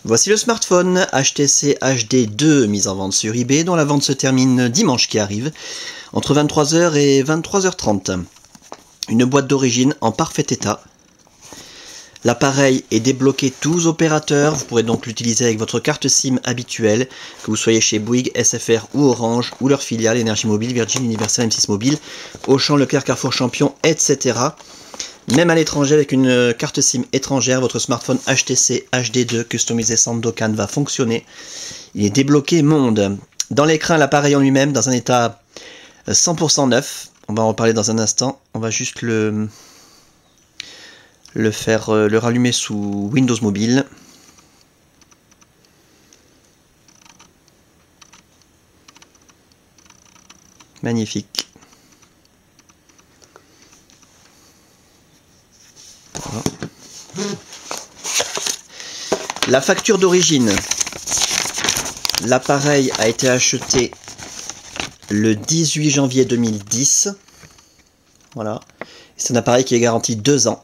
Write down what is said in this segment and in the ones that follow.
Voici le smartphone HTC HD 2 mis en vente sur eBay, dont la vente se termine dimanche qui arrive, entre 23h et 23h30. Une boîte d'origine en parfait état. L'appareil est débloqué tous opérateurs, vous pourrez donc l'utiliser avec votre carte SIM habituelle, que vous soyez chez Bouygues, SFR ou Orange, ou leur filiale Énergie Mobile, Virgin, Universal, M6 Mobile, Auchan, Leclerc, Carrefour, Champion, etc. Même à l'étranger, avec une carte SIM étrangère, votre smartphone HTC HD 2 customisé Sandokan va fonctionner. Il est débloqué monde. Dans l'écran, l'appareil en lui-même, dans un état 100% neuf. On va en reparler dans un instant. On va juste le rallumer sous Windows Mobile. Magnifique. Voilà. La facture d'origine. L'appareil a été acheté le 18 janvier 2010. Voilà. C'est un appareil qui est garanti 2 ans.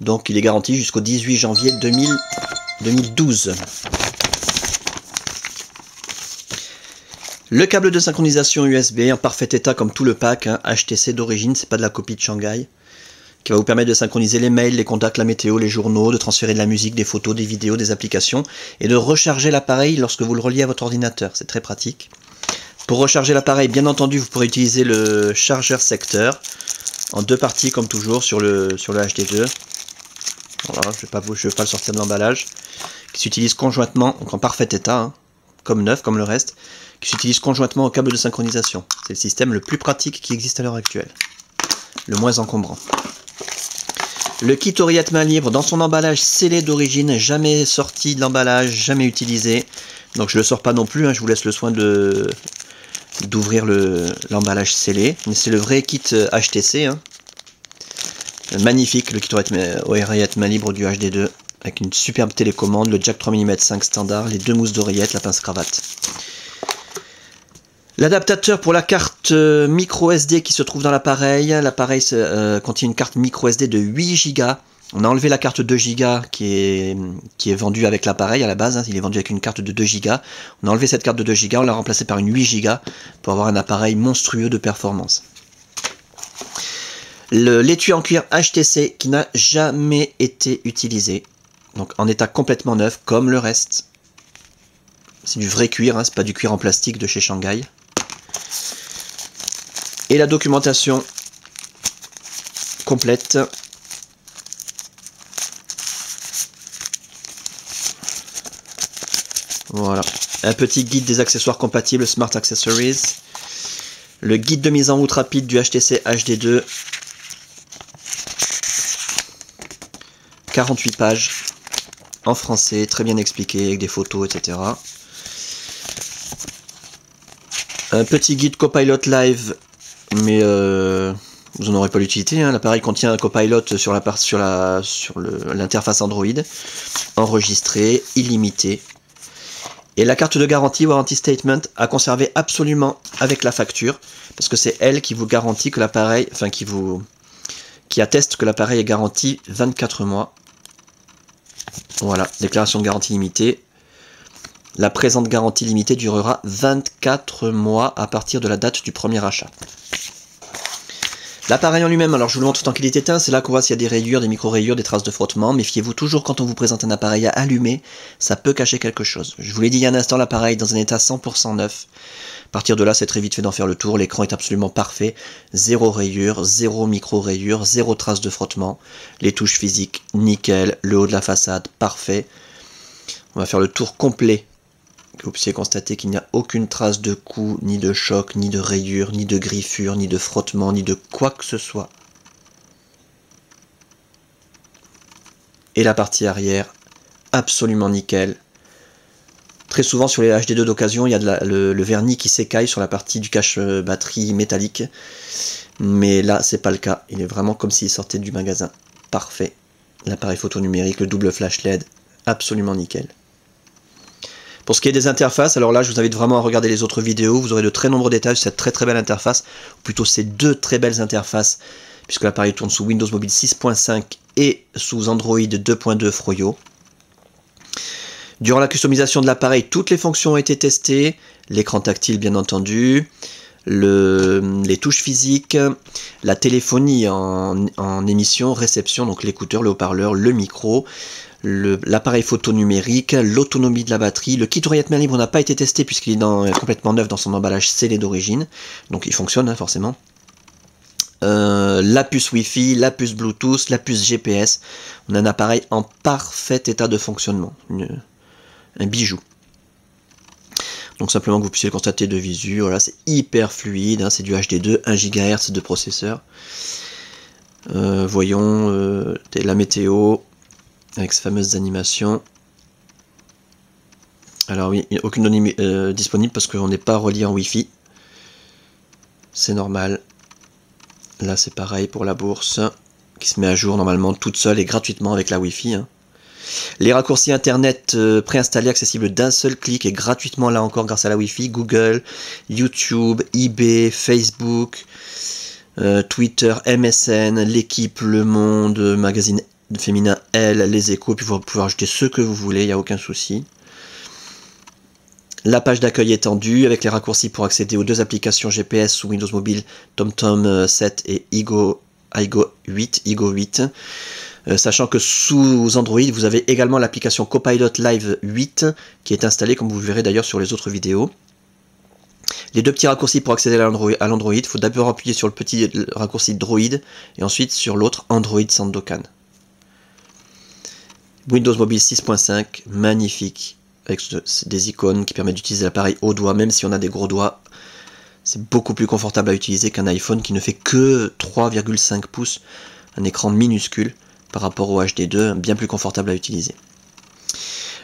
Donc il est garanti jusqu'au 18 janvier 2012. Le câble de synchronisation USB en parfait état comme tout le pack, hein, HTC d'origine, c'est pas de la copie de Shanghai, qui va vous permettre de synchroniser les mails, les contacts, la météo, les journaux, de transférer de la musique, des photos, des vidéos, des applications, et de recharger l'appareil lorsque vous le reliez à votre ordinateur. C'est très pratique. Pour recharger l'appareil, bien entendu, vous pourrez utiliser le chargeur secteur, en 2 parties comme toujours sur le HD2. Voilà, je vais pas le sortir de l'emballage. Qui s'utilise conjointement, donc en parfait état, hein, comme neuf, comme le reste, qui s'utilise conjointement au câble de synchronisation. C'est le système le plus pratique qui existe à l'heure actuelle. Le moins encombrant. Le kit oreillette main libre dans son emballage scellé d'origine, jamais sorti de l'emballage, jamais utilisé. Donc je ne le sors pas non plus, hein, je vous laisse le soin d'ouvrir l'emballage scellé. Mais c'est le vrai kit HTC. Hein. Magnifique le kit oreillette main libre du HD2. Avec une superbe télécommande, le jack 3 mm 5 standard, les 2 mousses d'oreillette, la pince cravate. L'adaptateur pour la carte micro SD qui se trouve dans l'appareil. L'appareil contient une carte micro SD de 8 Go. On a enlevé la carte 2 Go qui est vendue avec l'appareil à la base. Hein, il est vendu avec une carte de 2 Go. On a enlevé cette carte de 2 Go, on l'a remplacée par une 8 Go pour avoir un appareil monstrueux de performance. L'étui en cuir HTC qui n'a jamais été utilisé. Donc en état complètement neuf comme le reste. C'est du vrai cuir, hein, c'est pas du cuir en plastique de chez Shanghai. Et la documentation complète. Voilà. Un petit guide des accessoires compatibles Smart Accessories. Le guide de mise en route rapide du HTC HD2. 48 pages en français, très bien expliqué, avec des photos, etc. Un petit guide Copilot Live, mais vous n'en aurez pas l'utilité. Hein. L'appareil contient un Copilot sur l'interface Android, enregistré, illimité. Et la carte de garantie, Warranty Statement, à conserver absolument avec la facture, parce que c'est elle qui vous garantit que l'appareil, enfin qui atteste que l'appareil est garanti 24 mois. Voilà, déclaration de garantie limitée. La présente garantie limitée durera 24 mois à partir de la date du premier achat. L'appareil en lui-même, alors je vous le montre tant qu'il est éteint, c'est là qu'on voit s'il y a des rayures, des micro-rayures, des traces de frottement. Méfiez-vous toujours quand on vous présente un appareil à allumer, ça peut cacher quelque chose. Je vous l'ai dit il y a un instant, l'appareil est dans un état 100% neuf. À partir de là, c'est très vite fait d'en faire le tour, l'écran est absolument parfait. Zéro rayure, zéro micro-rayure, zéro trace de frottement. Les touches physiques, nickel, le haut de la façade, parfait. On va faire le tour complet. Que vous puissiez constater qu'il n'y a aucune trace de coup, ni de choc, ni de rayure, ni de griffure, ni de frottement, ni de quoi que ce soit. Et la partie arrière, absolument nickel. Très souvent sur les HD2 d'occasion, il y a le vernis qui s'écaille sur la partie du cache batterie métallique. Mais là, c'est pas le cas. Il est vraiment comme s'il sortait du magasin. Parfait. L'appareil photo numérique, le double flash LED, absolument nickel. Pour ce qui est des interfaces, alors là je vous invite vraiment à regarder les autres vidéos, vous aurez de très nombreux détails sur cette très belle interface, ou plutôt ces 2 très belles interfaces, puisque l'appareil tourne sous Windows Mobile 6.5 et sous Android 2.2 Froyo. Durant la customisation de l'appareil, toutes les fonctions ont été testées, l'écran tactile bien entendu, les touches physiques, la téléphonie en émission, réception, donc l'écouteur, le haut-parleur, le micro, l'appareil photo numérique, l'autonomie de la batterie. Le kit oreillette main libre n'a pas été testé puisqu'il est complètement neuf dans son emballage scellé d'origine, donc il fonctionne forcément. La puce Wi-Fi, la puce Bluetooth, la puce GPS. On a un appareil en parfait état de fonctionnement, un bijou. Donc simplement que vous puissiez le constater de visu, voilà, c'est hyper fluide, hein, c'est du HD2, 1 GHz de processeur. Voyons la météo, avec ces fameuses animations. Alors oui, il n'y a aucune donnée disponible parce qu'on n'est pas relié en Wi-Fi. C'est normal. Là c'est pareil pour la bourse, qui se met à jour normalement toute seule et gratuitement avec la Wi-Fi. Hein. Les raccourcis internet préinstallés accessibles d'un seul clic et gratuitement là encore grâce à la Wi-Fi. Google, YouTube, eBay, Facebook, Twitter, MSN, l'équipe, Le Monde, magazine féminin Elle, Les Échos, puis vous pouvez ajouter ce que vous voulez, il n'y a aucun souci. La page d'accueil étendue avec les raccourcis pour accéder aux 2 applications GPS sous Windows Mobile, TomTom 7 et Igo 8. Sachant que sous Android, vous avez également l'application Copilot Live 8 qui est installée, comme vous verrez d'ailleurs sur les autres vidéos. Les 2 petits raccourcis pour accéder à l'Android, il faut d'abord appuyer sur le petit raccourci Droid et ensuite sur l'autre Android Sandokan. Windows Mobile 6.5, magnifique, avec des icônes qui permettent d'utiliser l'appareil au doigt, même si on a des gros doigts. C'est beaucoup plus confortable à utiliser qu'un iPhone qui ne fait que 3,5 pouces, un écran minuscule par rapport au HD2, bien plus confortable à utiliser.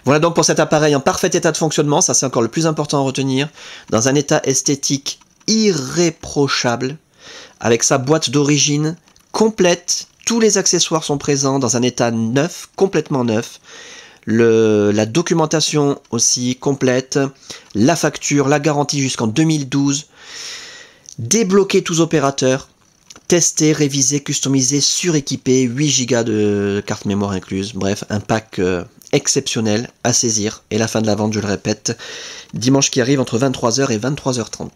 Voilà donc pour cet appareil en parfait état de fonctionnement, ça c'est encore le plus important à retenir, dans un état esthétique irréprochable, avec sa boîte d'origine complète, tous les accessoires sont présents dans un état neuf, complètement neuf, la documentation aussi complète, la facture, la garantie jusqu'en 2012, débloquer tous opérateurs, tester, réviser, customiser, suréquiper, 8 Go de carte mémoire incluse, bref, un pack exceptionnel à saisir, et la fin de la vente, je le répète, dimanche qui arrive entre 23h et 23h30.